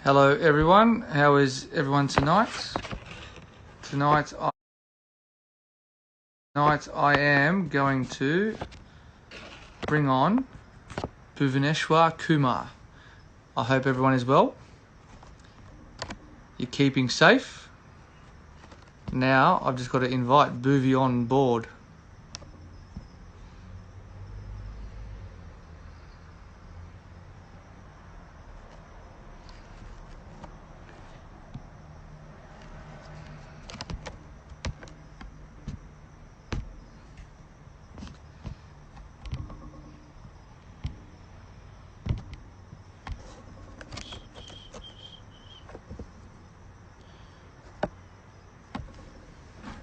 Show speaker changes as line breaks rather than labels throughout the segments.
Hello everyone, how is everyone tonight? Tonight I am going to bring on Bhuvaneshvar Kumar. I hope everyone is well. You're keeping safe. Now I've just got to invite Bhuvi on board.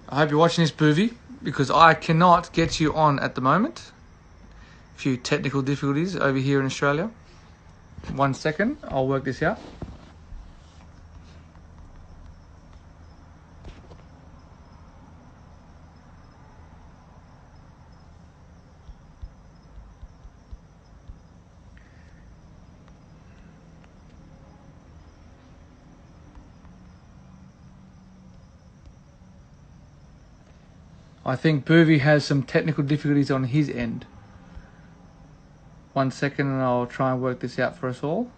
I hope you're watching this, Bhuvi, because I cannot get you on at the moment. A few technical difficulties over here in Australia. 1 second, I'll work this out. I think Bhuvi has some technical difficulties on his end. 1 second and I'll try and work this out for us all.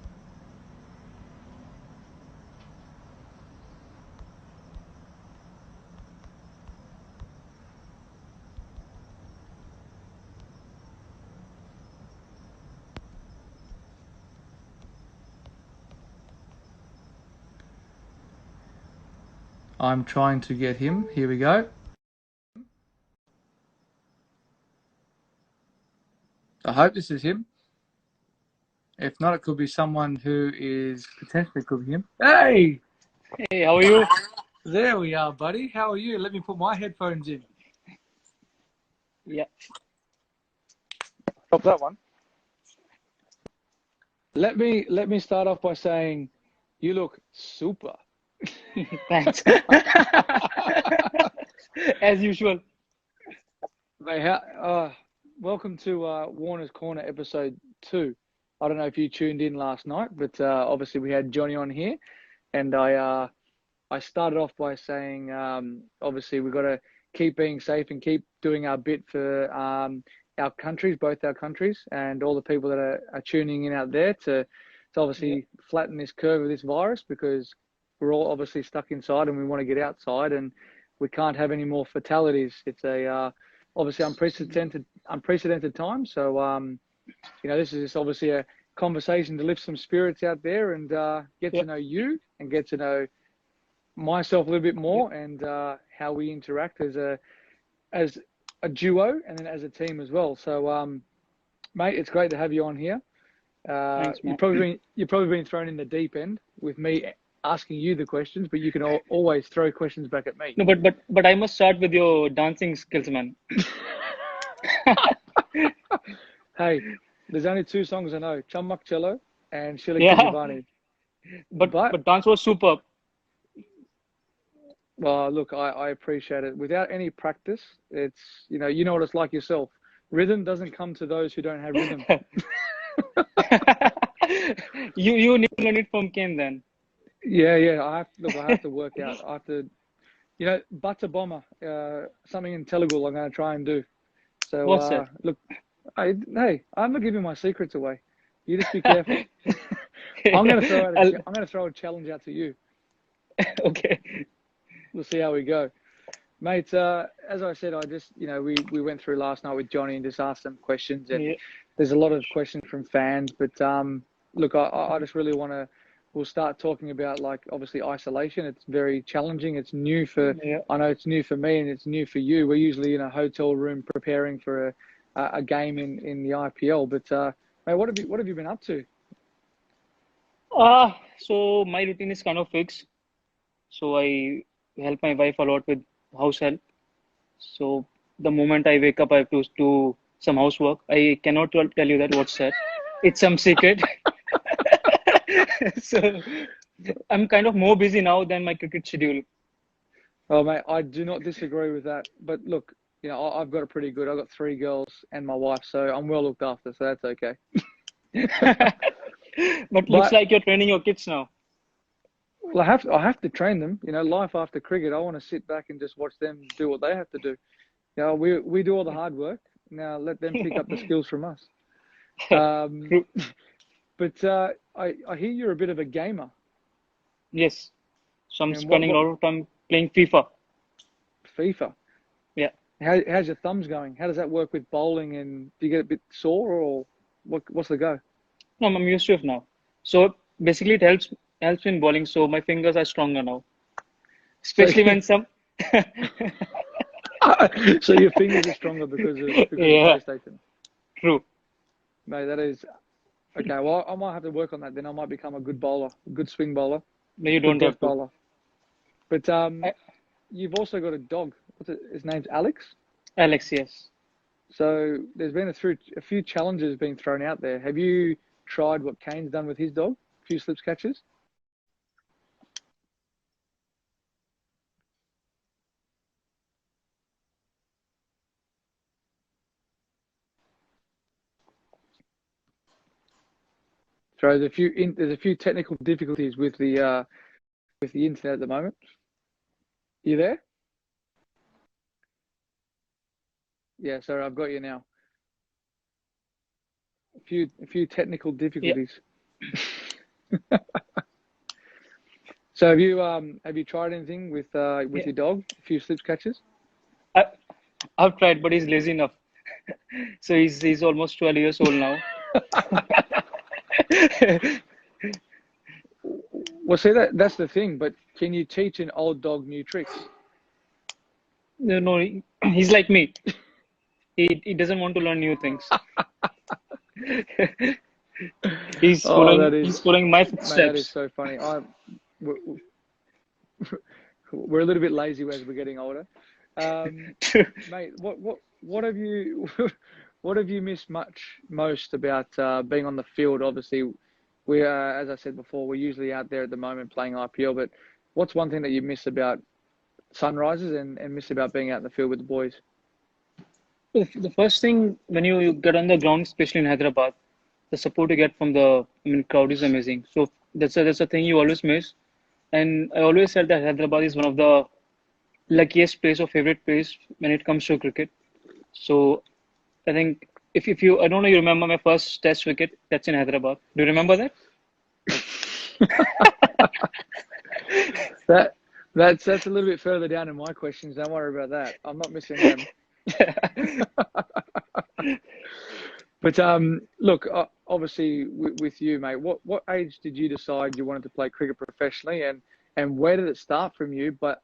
I'm trying to get him. Here we go. I hope this is him. If not, it could be someone who is potentially could be him. Hey!
Hey, how are you?
There we are, buddy. How are you? Let me put my headphones in.
Yeah.
Stop that one. Let me start off by saying you look super.
Thanks. As usual.
Mate, welcome to Warner's Corner episode 2. I don't know if you tuned in last night, but obviously we had Johnny on here, and I started off by saying obviously we've got to keep being safe and keep doing our bit for our countries, both our countries, and all the people that are tuning in out there to obviously flatten this curve of this virus, because we're all obviously stuck inside and we want to get outside, and we can't have any more fatalities. It's a obviously unprecedented time. So this is just obviously a conversation to lift some spirits out there and get to know you and get to know myself a little bit more, and how we interact as a duo and then as a team as well. So mate, it's great to have you on here.
Thanks, man.
You've probably been thrown in the deep end with me asking you the questions, but you can always throw questions back at me.
No, but I must start with your dancing skills, man.
Hey, there's only 2 songs I know: Chammak Cello and Shila
Yeah.
Kijivani.
But dance was superb.
Well, look, I appreciate it. Without any practice, it's you know what it's like yourself. Rhythm doesn't come to those who don't have rhythm.
You need to learn it from Ken then.
Yeah. I have to work out. I have to, Butter Bomber, something in Telugu I'm going to try and do. So,
What's that?
Look, hey, I'm not giving my secrets away. You just be careful. I'm going to throw a challenge out to you.
Okay.
We'll see how we go. Mate, as I said, I just, we went through last night with Johnny and just asked some questions, and there's a lot of questions from fans, but look, I just really we'll start talking about, like, obviously isolation. It's very challenging. It's new I know it's new for me and it's new for you. We're usually in a hotel room preparing for a game in the IPL, but mate, what have you been up to?
So my routine is kind of fixed. So I help my wife a lot with house help. So the moment I wake up, I have to do some housework. I cannot tell you what's that. It's some secret. So I'm kind of more busy now than my cricket schedule.
Oh, mate, I do not disagree with that. But look, I've got it pretty good. I've got 3 girls and my wife, so I'm well looked after, so that's okay.
But looks like you're training your kids now.
Well, I have to train them. You know, life after cricket, I want to sit back and just watch them do what they have to do. You know, we do all the hard work. Now let them pick up the skills from us. Um,
True.
but I hear you're a bit of a gamer.
Yes. So I'm
And
spending a
what
lot of time playing FIFA.
FIFA?
Yeah.
How's your thumbs going? How does that work with bowling? And do you get a bit sore, or what's the go?
No, I'm used to it now. So basically, it helps in bowling. So my fingers are stronger now,
So
especially when some.
so your fingers are stronger because of
Yeah,
PlayStation.
true.
Mate, that is okay. Well, I might have to work on that. Then I might become a good bowler, a good swing bowler,
No, you
good
don't
death
have to.
bowler. But
I,
you've also got a dog. What's it? His name's Alex.
Alex, yes.
So there's been a few challenges being thrown out there. Have you tried what Kane's done with his dog? A few slips catches. So there's a few technical difficulties with the internet at the moment. You there? Yeah. So I've got you now. A few technical
Yeah,
difficulties. So have you tried anything with
yeah.
your dog? A few slips catches.
I, I've tried, but he's lazy enough. So he's almost 12 years old now.
Well, see that's the thing. But can you teach an old dog new tricks?
No, no, he's like me. He doesn't want to learn new things.
Oh, that
He's
is,
following my
mate, that is
footsteps.
so funny. We're, we're a little bit lazy as we're getting older. Mate, what have you what have you missed most about being on the field? Obviously, we are, as I said before, we're usually out there at the moment playing IPL. But what's one thing that you miss about sunrises and miss about being out in the field with the boys?
The first thing when you get on the ground, especially in Hyderabad, the support you get from the crowd is amazing. So that's a thing you always miss. And I always said that Hyderabad is one of the luckiest place or favorite place when it comes to cricket. So I think if you I don't know you remember my first test wicket, that's in Hyderabad. Do you remember that?
That that's a little bit further down in my questions. Don't worry about that. I'm not missing them. But look, obviously with you, mate, what age did you decide you wanted to play cricket professionally, and where did it start from you? But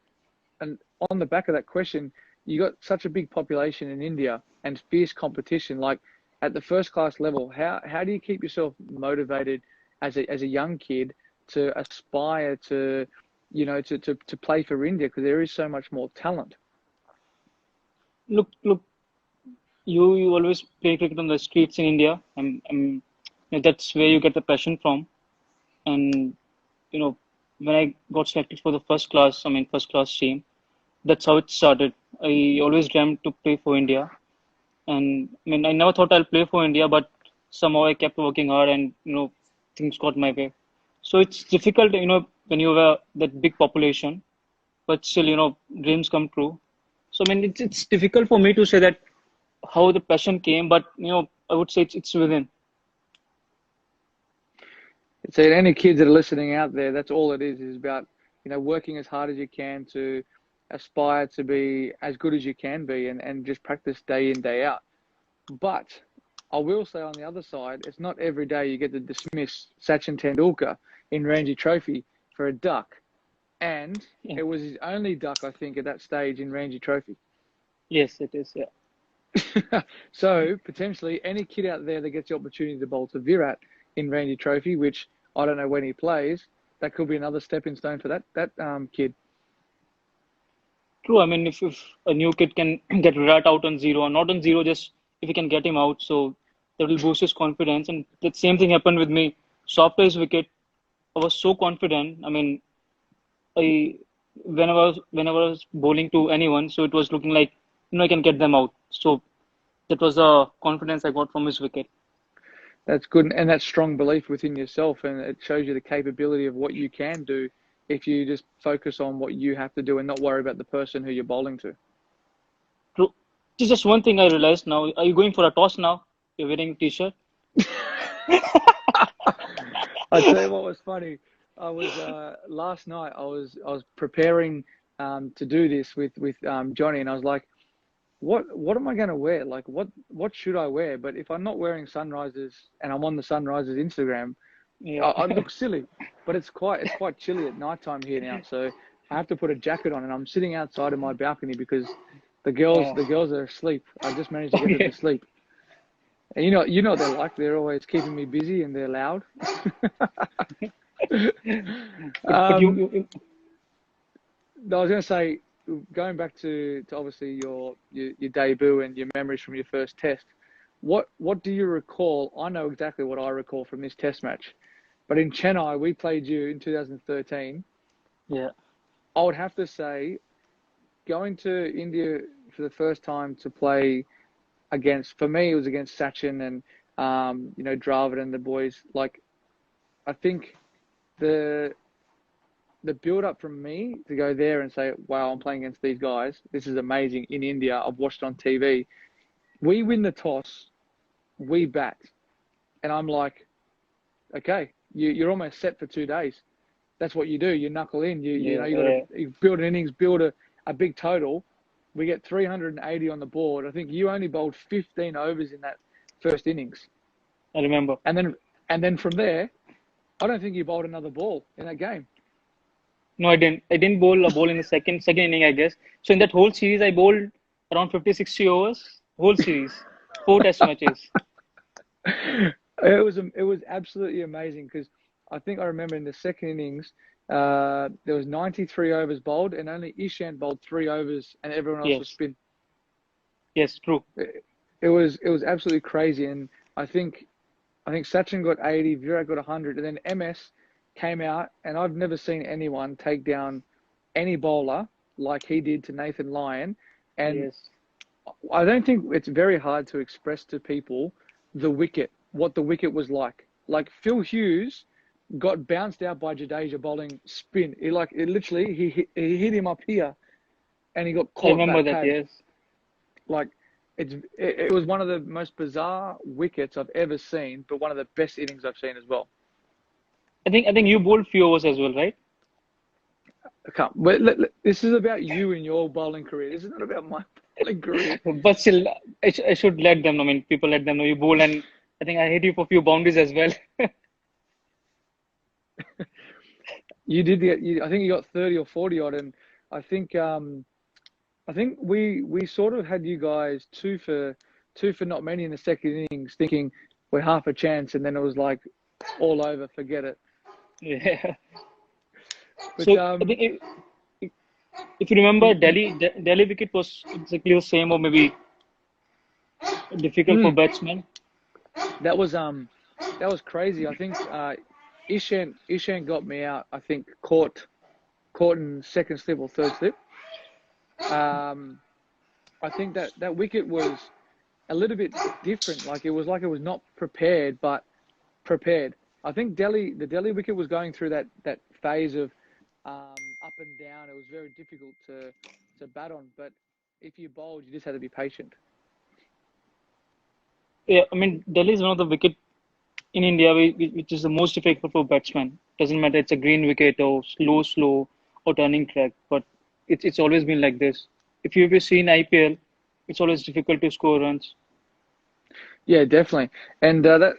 and on the back of that question, you got such a big population in India and fierce competition. Like at the first class level, how do you keep yourself motivated as a young kid to aspire to, to play for India because there is so much more talent.
Look, you always play cricket on the streets in India. That's where you get the passion from. And you know, when I got selected for the first class team, that's how it started. I always dreamt to play for India, and I never thought I'll play for India, but somehow I kept working hard, and things got my way. So it's difficult, when you have that big population, but still, dreams come true. So it's difficult for me to say that how the passion came, but I would say it's within.
So any kids that are listening out there, that's all it is about, working as hard as you can to aspire to be as good as you can be and just practice day in, day out. But I will say on the other side, it's not every day you get to dismiss Sachin Tendulkar in Ranji Trophy for a duck. And
Yeah.
it was his only duck, I think, at that stage in Ranji Trophy.
Yes, it is. Yeah.
So potentially any kid out there that gets the opportunity to bowl to Virat in Ranji Trophy, which I don't know when he plays, that could be another stepping stone for that kid.
True. If a new kid can get Virat out on zero, or not on zero, just if he can get him out, so that will boost his confidence. And that same thing happened with me. So after his wicket, I was so confident. I whenever I was bowling to anyone, so it was looking like I can get them out. So that was the confidence I got from his wicket.
That's good, and that's strong belief within yourself, and it shows you the capability of what you can do if you just focus on what you have to do and not worry about the person who you're bowling to.
True. Just one thing I realized now. Are you going for a toss now? You're wearing a t-shirt.
I tell you what was funny. I was last night. I was preparing to do this with Johnny, and I was like, what am I going to wear? Like, what should I wear? But if I'm not wearing Sunrisers and I'm on the Sunrisers Instagram,
Yeah.
I look silly. But it's quite chilly at nighttime here now, so I have to put a jacket on, and I'm sitting outside of my balcony because
Yeah.
the girls are asleep. I just managed to get them
Yeah.
to sleep. And you know what they're like. They're always keeping me busy and they're loud.
But
I was going to say, going back to obviously your debut and your memories from your first test, what do you recall? I know exactly what I recall from this test match, but in Chennai, we played you in 2013.
yeah.
I would have to say, going to India for the first time to play against, for me, it was against Sachin and, Dravid and the boys. Like, I think the build up from me to go there and say, wow, I'm playing against these guys. This is amazing in India. I've watched it on TV. We win the toss, we bat. And I'm like, okay, you're almost set for 2 days. That's what you do. You knuckle in. You build an innings, build a big total. We get 380 on the board. I think you only bowled 15 overs in that first innings.
I remember.
And then from there, I don't think you bowled another ball in that game.
No, I didn't. I didn't bowl a ball in the second inning, I guess. So in that whole series, I bowled around 50, 60 overs. Whole series, 4 test matches.
It was absolutely amazing because I think I remember in the second innings, there was 93 overs bowled and only Ishant bowled 3 overs and everyone else was
Yes.
spin.
Yes, true.
It was absolutely crazy, and I think Sachin got 80, Virat got 100, and then MS came out, and I've never seen anyone take down any bowler like he did to Nathan Lyon, and
Yes.
I don't think it's very hard to express to people what the wicket was like. Like Phil Hughes got bounced out by Jadeja bowling spin. He hit him up here, and he got
I
caught
remember
back
that.
cave.
Yes.
Like it was one of the most bizarre wickets I've ever seen, but one of the best innings I've seen as well.
I think you bowled few overs as well, right?
This is about you and your bowling career. This is not about my bowling career.
But still, I should let them know. I mean, people let them know you bowl, and I think I hit you for a few boundaries as well.
You did I think you got 30 or 40 odd, and I think we sort of had you guys two for not many in the second innings, thinking we're half a chance, and then it was like all over, forget it.
Yeah.
But
So I think if you remember, Delhi wicket was exactly the same, or maybe difficult for
mm,
batsmen.
that was crazy. I think Ishant got me out. I think caught in second slip or third slip. Um, I think that wicket was a little bit different. Like it was not prepared, but prepared. I think the Delhi wicket was going through that phase of up and down. It was very difficult to bat on, but if you bowled, you just had to be patient.
Yeah, I mean, Delhi is one of the wicket in India which is the most difficult for batsmen. Doesn't matter it's a green wicket or slow or turning track, but it's always been like this. If you've seen IPL, it's always difficult to score runs.
Yeah, definitely. And that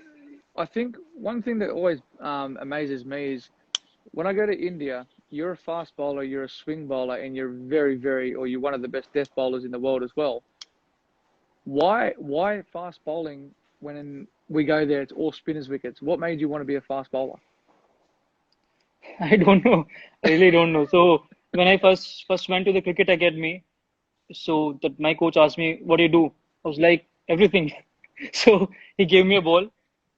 I think one thing that always amazes me is when I go to India, you're a fast bowler, you're a swing bowler, and you're or you're one of the best death bowlers in the world as well. Why fast bowling when we go there? It's all spinners wickets. What made you want to be a fast bowler?
I don't know. I really don't know. So when I first went to the cricket academy, so that my coach asked me, "What do you do?" I was like, "Everything." So he gave me a ball.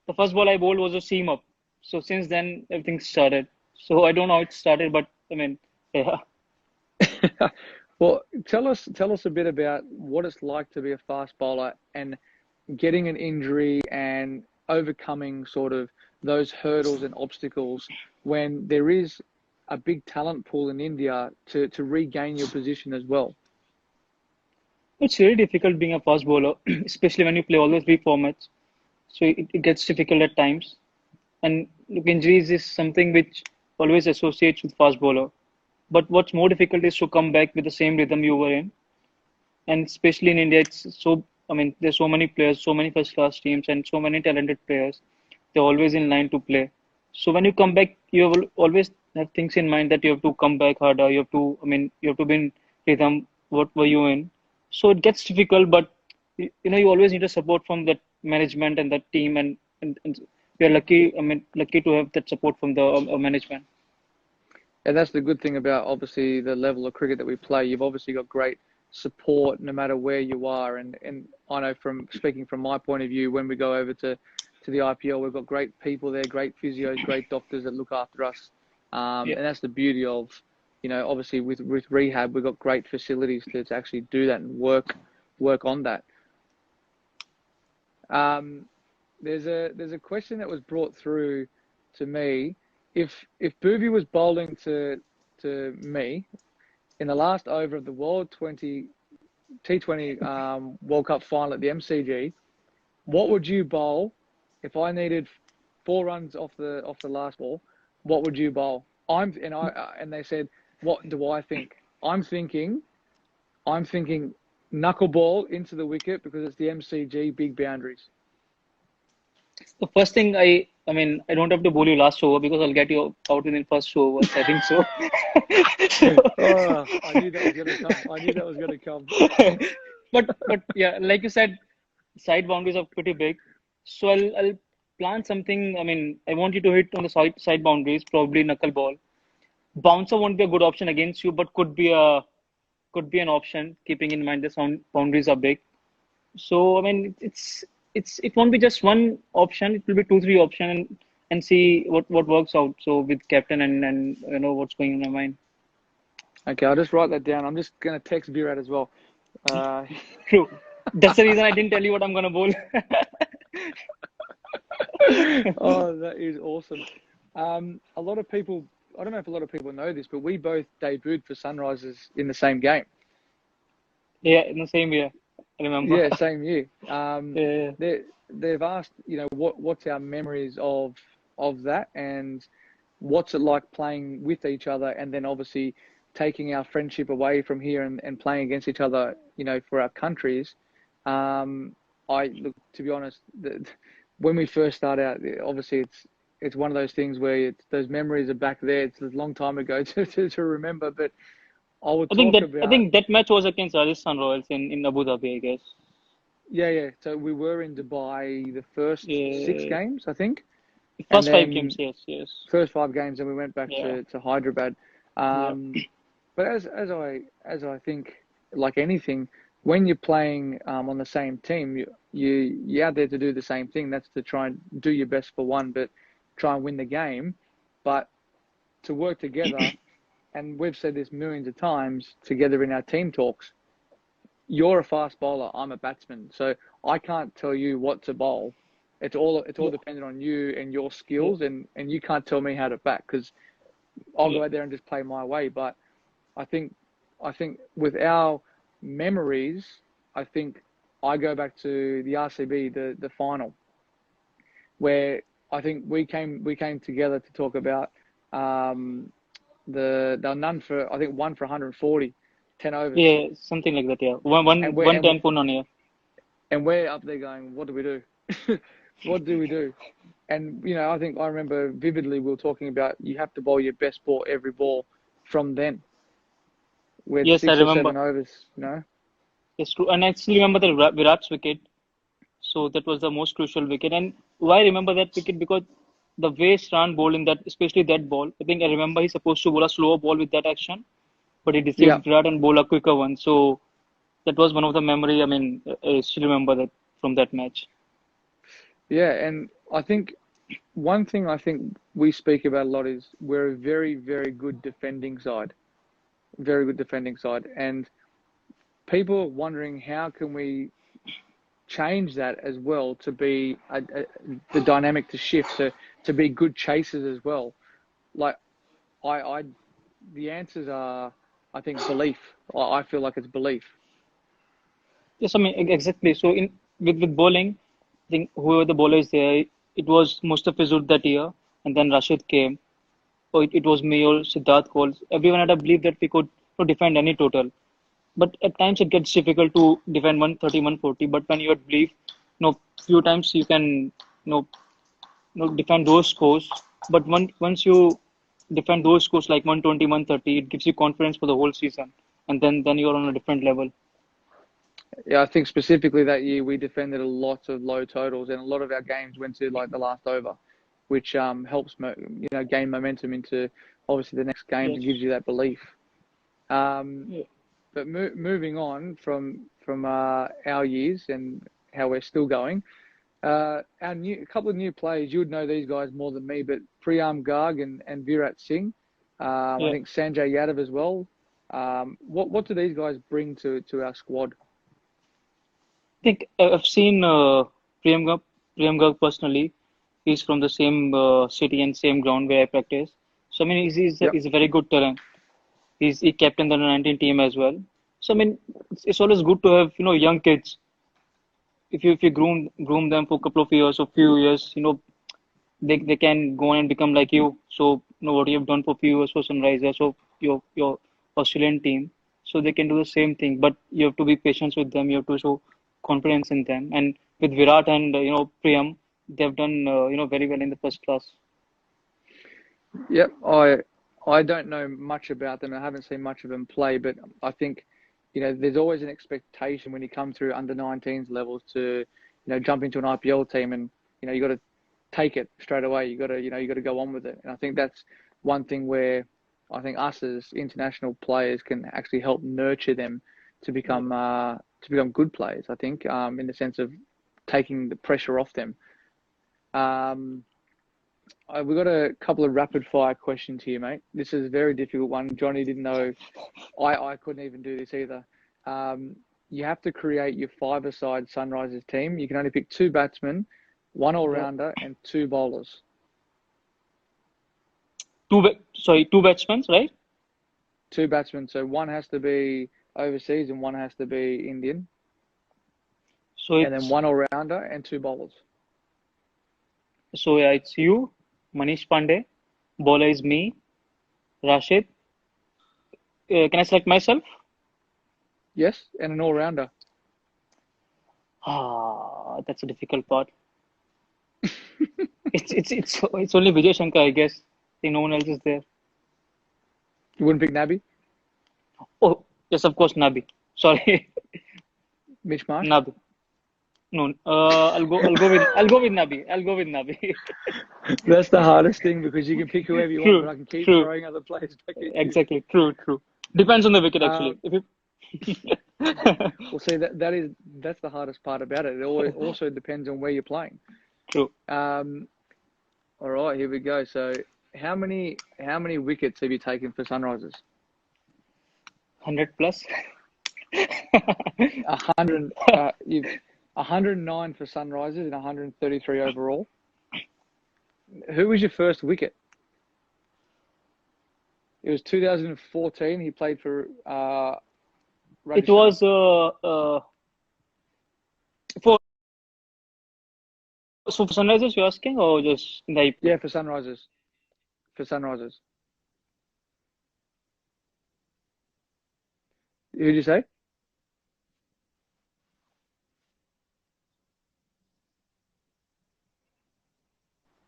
The first ball I bowled was a seam up. So since then everything started. So I don't know how it started, but I mean, yeah.
Well, tell us a bit about what it's like to be a fast bowler and getting an injury and overcoming sort of those hurdles and obstacles when there is a big talent pool in India to regain your position as well?
It's really difficult being a fast bowler, especially when you play all the three formats. So it gets difficult at times. And look, injuries is something which always associates with fast bowler. But what's more difficult is to come back with the same rhythm you were in. And especially in India, it's so, I mean, there's so many players, so many first class teams, and so many talented players. They're always in line to play. So when you come back, you will always have things in mind that you have to come back harder. You have to, I mean, you have to be in rhythm. What were you in? So it gets difficult, but you always need a support from that management and that team, and we are lucky. I mean, lucky to have that support from the management.
And that's the good thing about obviously the level of cricket that we play. You've obviously got great support no matter where you are. And I know from speaking from my point of view, when we go over to the IPL, we've got great people there, great physios, great doctors that look after us.
Yeah.
And that's the beauty of, obviously with rehab, we've got great facilities to actually do that and work on that. There's a question that was brought through to me. If Bhuvi was bowling to me in the last over of the World T20 World Cup final at the MCG, what would you bowl if I needed 4 runs off the last ball? What would you bowl? And they said, what do I think? I'm thinking knuckleball into the wicket because it's the MCG, big boundaries.
The first thing I mean, I don't have to bowl you last over because I'll get you out within first over. I think so.
Oh, I knew that was going to come. I knew that was going to come.
But yeah, like you said, side boundaries are pretty big. So I'll plan something. I mean, I want you to hit on the side boundaries, probably knuckleball. Bouncer won't be a good option against you, but could be an option, keeping in mind the sound boundaries are big. So I mean, it won't be just one option. It will be two, three option, and see what works out. So with captain and what's going in my mind.
Okay, I'll just write that down. I'm just going to text Virat as well.
True. That's the reason I didn't tell you what I'm gonna bowl.
Oh, that is awesome. A lot of people, I don't know if a lot of people know this, but we both debuted for Sunrisers in the same game.
Yeah, in the same year. I remember.
Yeah, same year.
Yeah.
They've asked, what's our memories of that, and what's it like playing with each other, and then obviously taking our friendship away from here and playing against each other, for our countries. Look, to be honest, when we first start out, obviously it's one of those things where those memories are back there. It's a long time ago to remember, but I will talk
I
about.
think that match was against Rajasthan Royals in Abu Dhabi, I guess.
Yeah. So we were in Dubai the first 6
Yeah.
games, I think, and
First five games,
then
yes.
first 5 games, and we went back
Yeah.
to Hyderabad.
Yeah.
But as I think, like anything, when you're playing on the same team, you're out there to do the same thing. That's to try and do your best for one, but try and win the game. But to work together, and we've said this millions of times together in our team talks. You're a fast bowler. I'm a batsman, so I can't tell you what to bowl. It's all
Yeah.
dependent on you and your
Yeah.
skills, and you can't tell me how to bat because I'll
Yeah.
go out there and just play my way. But I think with our memories, I think I go back to the RCB, the final, where I think we came together to talk about the none for, I think, 1 for 140, 10 overs,
Yeah, something like that. Yeah.
and
One ten pun on here.
we're up there going, what do we do? What do we do? And I think I remember vividly we were talking about you have to bowl your best ball every ball from then, with
Yes, I
6 or 7
remember.
overs.
It's true. And I still remember the Virat's wicket. So that was the most crucial wicket. And why I remember that wicket? Because the way Sran bowled in that, especially that ball, I think I remember he's supposed to bowl a slower ball with that action, but he
Yeah,
deceived Virat and bowled a quicker one. So that was one of the memory. I mean, I still remember that from that match.
yeah, and I think one thing I think we speak about a lot is we're a very, very good defending side, very good defending side, and people are wondering how can we change that as well to be the dynamic to shift to be good chasers as well. Like I the answers are, I think, belief. I feel like it's belief.
Yes, I mean exactly. So in with bowling, I think whoever the bowler is there, it was Mustafizur that year, and then Rashid came. Or it was me or Siddharth Cole. Everyone had a belief that we could defend any total. But at times it gets difficult to defend 130, 140. But when you had belief, few times you can, defend those scores. But once you defend those scores like 120, 130, it gives you confidence for the whole season. And then you're on a different level.
Yeah, I think specifically that year we defended a lot of low totals, and a lot of our games went to like the last over, which helps gain momentum into obviously the next games
Yes.
and gives you that belief.
Yeah.
But moving on from our years and how we're still going, a couple of new players, you would know these guys more than me, but Priyam Garg and Virat Singh, I
Yeah.
think Sanjay Yadav as well. What do these guys bring to our squad?
I think I've seen Priyam Garg personally. He's from the same city and same ground where I practice. So I mean,
Yep.
he's a very good talent. He captained the under-19 team as well. So I mean, it's always good to have young kids. If you groom them for a couple of years or few years, they can go on and become like you. So what you have done for few years for Sunrisers, so your Australian team, so they can do the same thing. But you have to be patient with them. You have to show confidence in them. And with Virat and Priyam, they've done very well in the first class.
Yep. I don't know much about them. I haven't seen much of them play, but I think there's always an expectation when you come through under 19s levels to jump into an IPL team, and you got to take it straight away. You got to go on with it. And I think that's one thing where I think us as international players can actually help nurture them to become good players. I think in the sense of taking the pressure off them. We've got a couple of rapid fire questions here, mate. This is a very difficult one. Johnny didn't know. I couldn't even do this either. You have to create your five-a-side Sunrisers team. You can only pick two batsmen, one all-rounder, and two bowlers.
Two batsmen, right?
Two batsmen. So one has to be overseas and one has to be Indian. And then one all-rounder and two bowlers.
So yeah, it's you, Manish Pandey. Bowler is me, Rashid. Can I select myself?
Yes, and an all-rounder.
That's a difficult part. It's only Vijay Shankar, I guess. I think no one else is there.
You wouldn't pick Nabi?
Oh, yes, of course, Nabi. Sorry,
Mitch Marsh?
Nabi. No, I'll go with Nabi. I'll go with Nabi.
That's the hardest thing because you can pick whoever you want, but I can keep
True.
throwing other players back at you.
Exactly. True. Depends on the wicket actually.
Well, see that's the hardest part about it. It also depends on where you're playing.
True.
All right, here we go. So, how many wickets have you taken for Sunrisers?
100 plus.
100. 109 for Sunrisers and 133 overall. Who was your first wicket? It was 2014. He played for.
It was for Sunrisers you're asking or just in the IPL?
Yeah, for Sunrisers. Who did you say?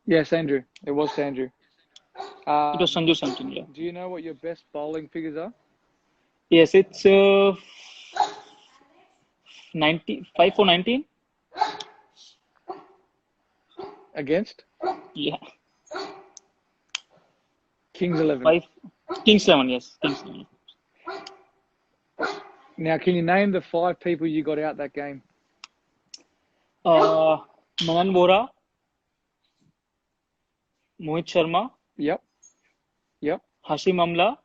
Yes, Andrew. It was Andrew.
It was Sanju something, yeah.
Do you know what your best bowling figures are?
Yes, it's 95 for 19.
Against?
Yeah.
Kings 11.
Kings 11, yes. Kings 11.
Now, can you name the 5 people you got out that game?
Manan Bora, Mohit Sharma,
Yep.
Hashim Amla,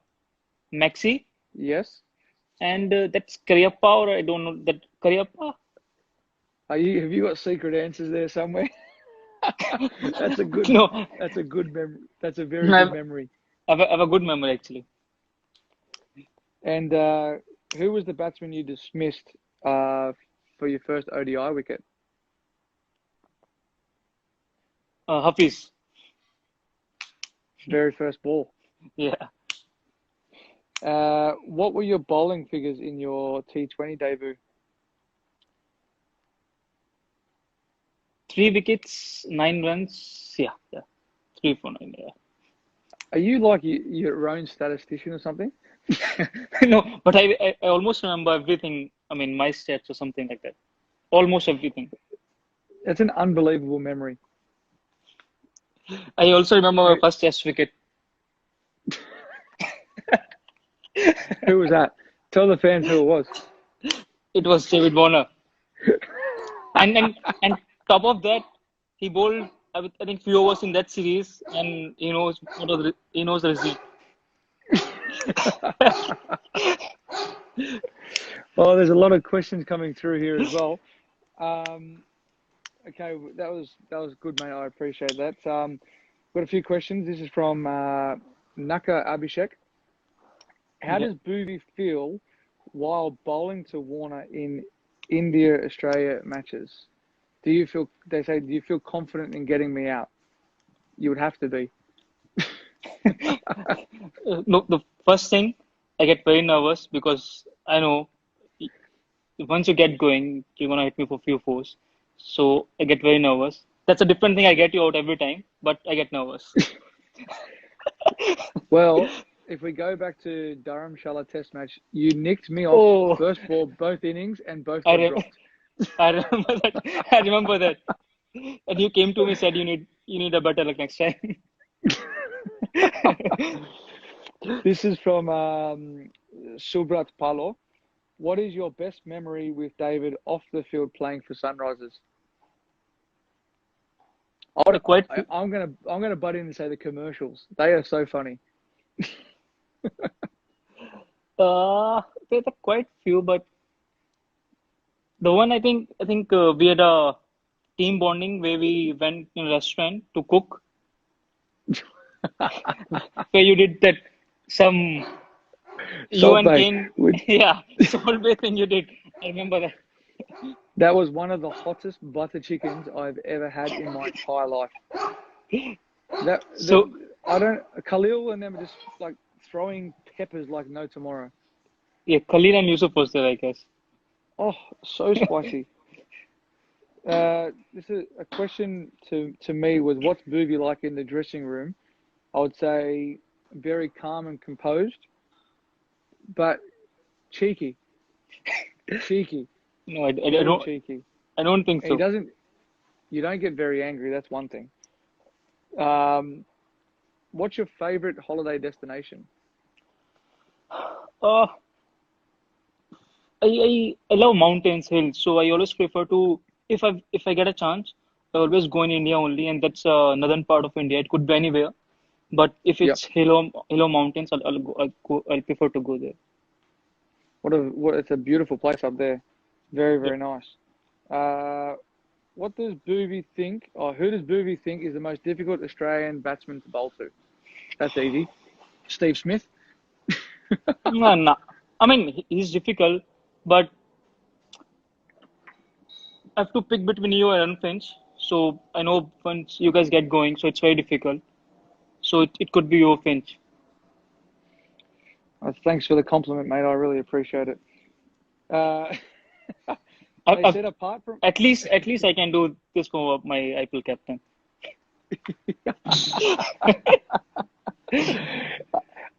Maxi,
Yes.
and that's Karyappa, or I don't know that Karyappa.
Have you got secret answers there somewhere? That's a good.
No,
That's a good memory. That's a very good memory.
have a good memory actually.
And who was the batsman you dismissed for your first ODI wicket?
Hafiz.
Very first ball.
Yeah.
What were your bowling figures in your T20 debut?
3 wickets, 9 runs. Yeah, yeah. 3 for 9. Yeah.
Are you like your own statistician or something?
No, but I almost remember everything. I mean, my stats or something like that. Almost everything.
It's an unbelievable memory.
I also remember my first test wicket.
Who was that? Tell the fans who it was.
It was David Warner. And top of that, he bowled I think few overs in that series, and he knows the result.
Oh, there's a lot of questions coming through here as well. Okay, that was good, mate. I appreciate that. Got a few questions. This is from Naka Abhishek. How
Yeah.
does Bhuvi feel while bowling to Warner in India-Australia matches? Do you feel confident in getting me out? You would have to be.
No, the first thing, I get very nervous because I know once you get going, you're gonna hit me for few fours. So I get very nervous. That's a different thing. I get you out every time, but I get nervous.
Well, if we go back to Dharamshala Test match, you nicked me off
Oh,
first ball, both innings, and both
I
got
re
dropped.
I remember that. I remember that. And you came to me said you need a better luck next time.
This is from Subrat Palo. What is your best memory with David off the field playing for Sunrisers?
Quite
I'm gonna butt in and say the commercials. They are so funny.
there's a quite few, but the one I think we had a team bonding where we went in a restaurant to cook, where you did that some you
Salt
and
Bay.
Kane, yeah, Salt Bay thing you did. I remember that.
That was one of the hottest butter chickens I've ever had in my entire life.
So
Khalil and them just like throwing peppers like no tomorrow.
yeah, Khalil and Yusuf was there, I guess.
Oh, so spicy. This is a question to me was what's Booby like in the dressing room? I would say very calm and composed, but cheeky. Cheeky.
No, I
Very
don't.
cheeky.
I don't think
He
so.
doesn't, you don't get very angry, that's one thing. What's your favorite holiday destination?
Uh, I love mountains, hills, so I always prefer to if I get a chance, I always go in India only, and that's northern part of India. It could be anywhere, but if
Yep.
it's hillo mountains, I'll prefer to go there.
It's a beautiful place up there. Very, very nice. What does Booby think, or who does Booby think is the most difficult Australian batsman to bowl to? That's easy. Steve Smith.
No, no. I mean, he's difficult, but I have to pick between you and Finch. So I know once you guys get going, so it's very difficult. So it could be you, Finch.
Thanks for the compliment, mate. I really appreciate it.
I,
They
I,
said apart from
at least I can do this for my IPL captain.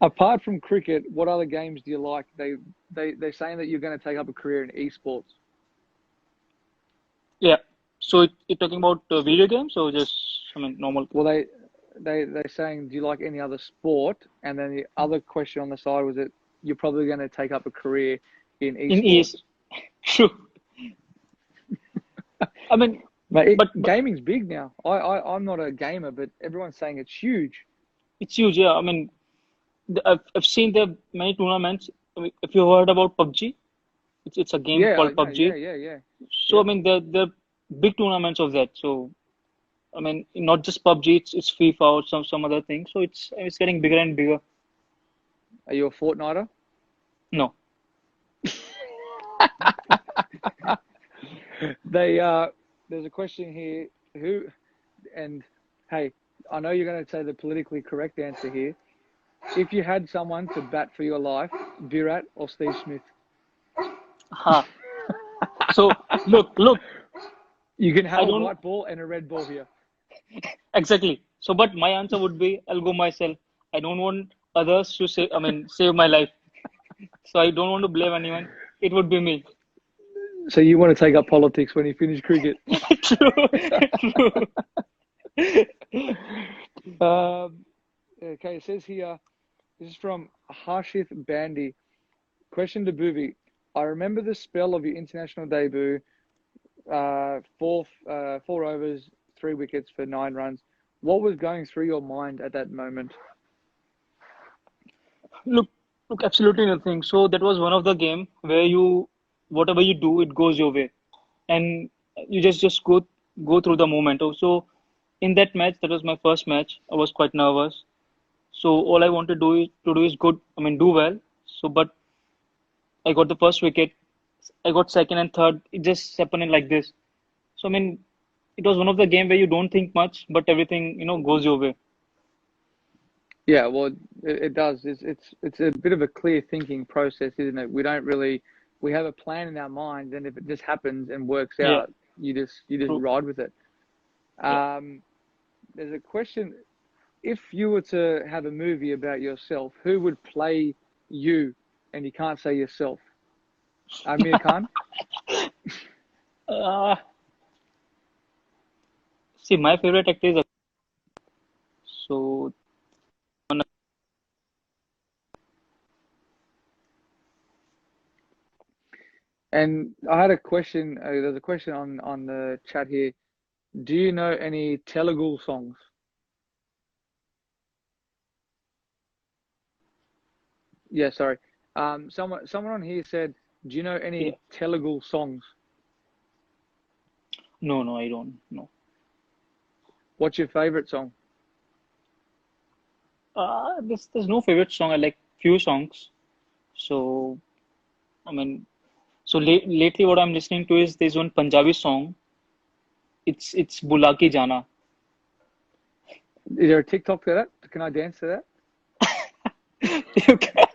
apart from cricket, what other games do you like? They're saying that you're going to take up a career in esports.
Yeah. So you're talking about video games or just I mean normal
Well, they're saying, do you like any other sport? And then the other question on the side was that you're probably going to take up a career in
in ES?
esports.
True. I mean,
Mate,
but
gaming's big now. I'm not a gamer, but everyone's saying it's huge.
it's huge. Yeah. I mean, I've seen the many tournaments. I mean, if you heard about PUBG, it's a game
Yeah, I
called
know. Yeah,
PUBG.
yeah, yeah.
So I
Yep.
mean, the big tournaments of that. So I mean, not just PUBG, it's FIFA or some other thing. So it's getting bigger and bigger.
Are you a Fortniter?
No.
They there's a question here. Who and hey, I know you're going to say the politically correct answer here. If you had someone to bat for your life, Virat or Steve Smith?
Ha. So look.
You can have
I
a
don't
white ball and a red ball here.
exactly. So, but my answer would be I'll go myself. I don't want others to say. I mean, save my life. So I don't want to blame anyone. It would be me.
So you want to take up politics when you finish cricket?
True. True.
Okay, it says here, this is from Harshith Bandi. Question to Bhuvi. I remember the spell of your international debut, four overs, 3 wickets for 9 runs. What was going through your mind at that moment?
Look, absolutely nothing. So that was one of the game where whatever you do, it goes your way, and you just go through the moment. Also, in that match, that was my first match. I was quite nervous. So all I want to do is good. I mean, do well. So, but I got the first wicket. I got second and third. It just happened like this. So I mean, it was one of the game where you don't think much, but everything goes your way.
Yeah, well, it does. It's a bit of a clear thinking process, isn't it? We have a plan in our minds, and if it just happens and works
Yeah,
out, you just
true.
ride with it.
Yeah.
There's a question. If you were to have a movie about yourself, who would play you? And you can't say yourself. Amir Khan?
Uh, See, my favorite actor is so
And I had a question. There's a question on the chat here. Do you know any Telugu songs? Yeah, sorry. Someone on here said, "Do you know
yeah.
any Telugu songs?"
No, I don't know.
What's your favorite song?
There's no favorite song. I like few songs. So I mean, so lately what I'm listening to is there's one Punjabi song. It's Bulaki Jana.
Is there a TikTok to that? Can I dance to that?
You can-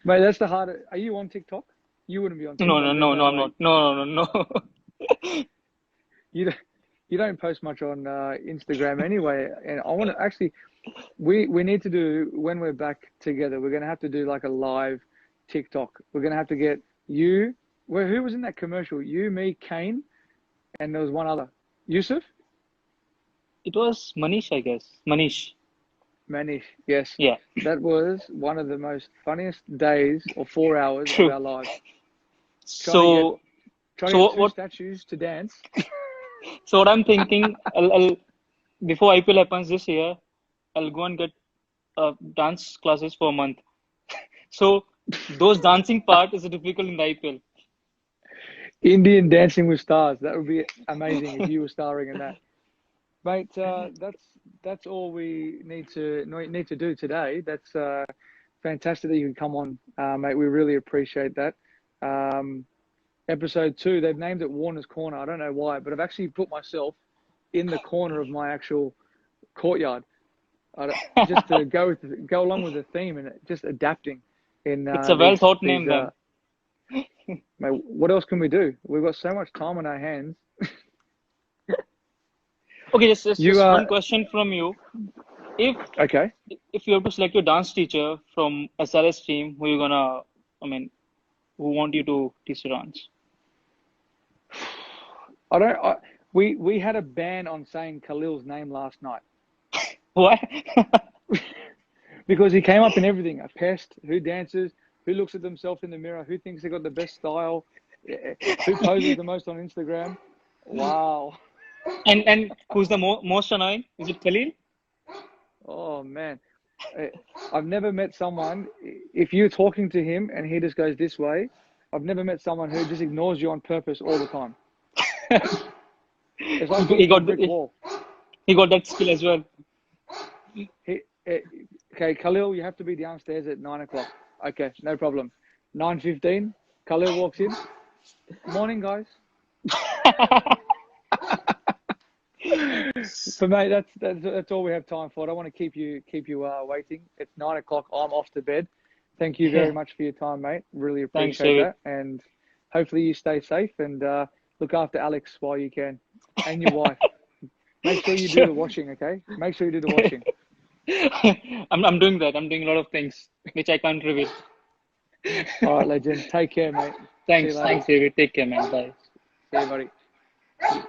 Mate, that's the hardest. Are you on TikTok? You wouldn't be on
No, no,
TikTok. There's
no,
no
no, I'm
way.
not. No, no, no, no.
You don't, you don't post much on Instagram anyway. And I want to actually, we need to do when we're back together. We're gonna have to do like a live TikTok. We're gonna have to get you. Who was in that commercial? You, me, Kane, and there was one other. Yusuf?
It was Manish, I guess. Manish.
Manish. Yes.
Yeah,
That was one of the most funniest days or 4 hours of
true.
our lives. Trying to get
So,
trying to
so
get
what,
two
what,
statues to dance.
so what I'm thinking, before IPL happens this year, I'll go and get dance classes for a month. So those dancing part is difficult in the IPL.
Indian Dancing with Stars. That would be amazing if you were starring in that. Mate, that's all we need to do today. That's fantastic that you can come on, mate. We really appreciate that. Um, episode 2, they've named it Warner's Corner. I don't know why, but I've actually put myself in the corner of my actual courtyard, just to go along with the theme and just adapting in
It's a well
these
thought
these.
name then.
Mate, what else can we do? We've got so much time on our hands.
Okay, just, just
You
just one question from you. If
okay?
if you have to select your dance teacher from SRS team, who you gonna, I mean, who want you to teach the dance?
I don't. We had a ban on saying Khalil's name last night
Why?
because he came up in everything. A pest, who dances, who looks at themselves in the mirror, who thinks they got the best style, who poses the most on Instagram. Wow.
And who's the most annoying? Is it Khalil?
Oh man. Eh, I've never met someone, if you're talking to him and he just goes this way, I've never met someone who just ignores you on purpose all the time. It's like
He
talking to a
got
brick wall.
he got that skill as well.
Okay, Khalil, you have to be downstairs at 9 o'clock. Okay, no problem. 9:15, Khalil walks in. Morning, guys. So, mate, that's all we have time for. I don't want to keep you waiting. It's 9 o'clock. I'm off to bed. Thank you very
Yeah.
much for your time, mate. Really
Thanks,
appreciate
David.
that, and hopefully you stay safe and look after Alex while you can, and your wife. Make sure you do
Sure.
the washing, okay? Make sure you do the washing.
I'm doing that. I'm doing a lot of things which I can't reveal.
All right, legend. Take care, mate. See you
Thanks.
later.
Thanks, David. Take care, man. Bye.
See you, buddy.